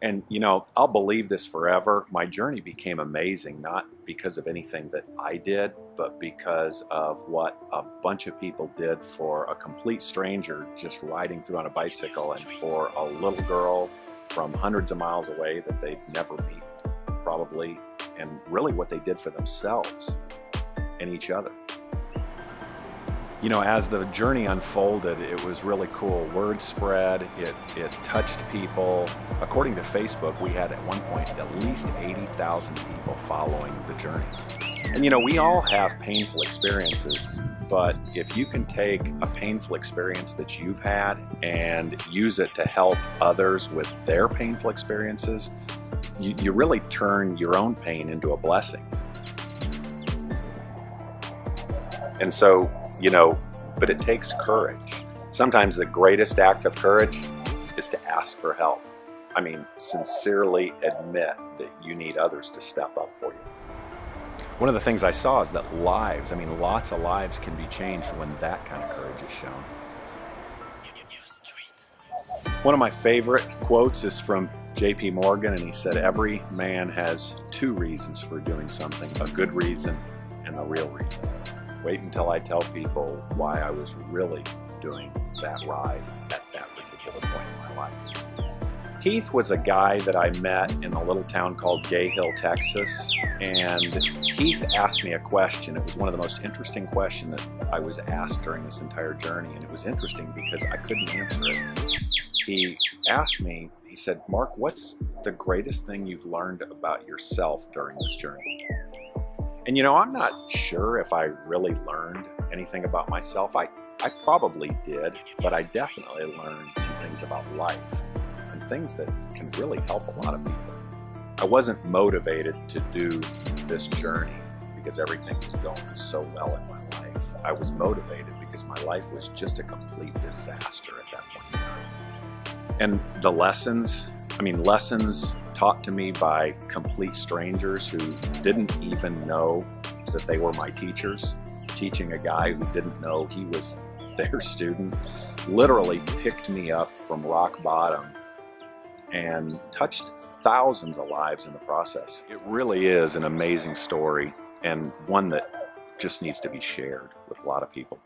And you know, I'll believe this forever. My journey became amazing, not because of anything that I did, but because of what a bunch of people did for a complete stranger just riding through on a bicycle, and for a little girl from hundreds of miles away that they'd never meet, probably, and really what they did for themselves and each other. You know, as the journey unfolded, it was really cool. Word spread, it touched people. According to Facebook, we had at one point at least 80,000 people following the journey. And you know, we all have painful experiences, but if you can take a painful experience that you've had and use it to help others with their painful experiences, you really turn your own pain into a blessing. And so, you know, but it takes courage. Sometimes the greatest act of courage is to ask for help. I mean, sincerely admit that you need others to step up for you. One of the things I saw is that lives, I mean, lots of lives can be changed when that kind of courage is shown. One of my favorite quotes is from J.P. Morgan, and he said, "Every man has two reasons for doing something, a good reason and the real reason." Wait until I tell people why I was really doing that ride at that particular point in my life. Heath was a guy that I met in a little town called Gay Hill, Texas, and Heath asked me a question. It was one of the most interesting questions that I was asked during this entire journey, and it was interesting because I couldn't answer it. He asked me, he said, "Mark, what's the greatest thing you've learned about yourself during this journey?" And you know, I'm not sure if I really learned anything about myself. I probably did, but I definitely learned some things about life and things that can really help a lot of people. I wasn't motivated to do this journey because everything was going so well in my life. I was motivated because my life was just a complete disaster at that point in time. And the lessons taught to me by complete strangers who didn't even know that they were my teachers, teaching a guy who didn't know he was their student, literally picked me up from rock bottom and touched thousands of lives in the process. It really is an amazing story, and one that just needs to be shared with a lot of people.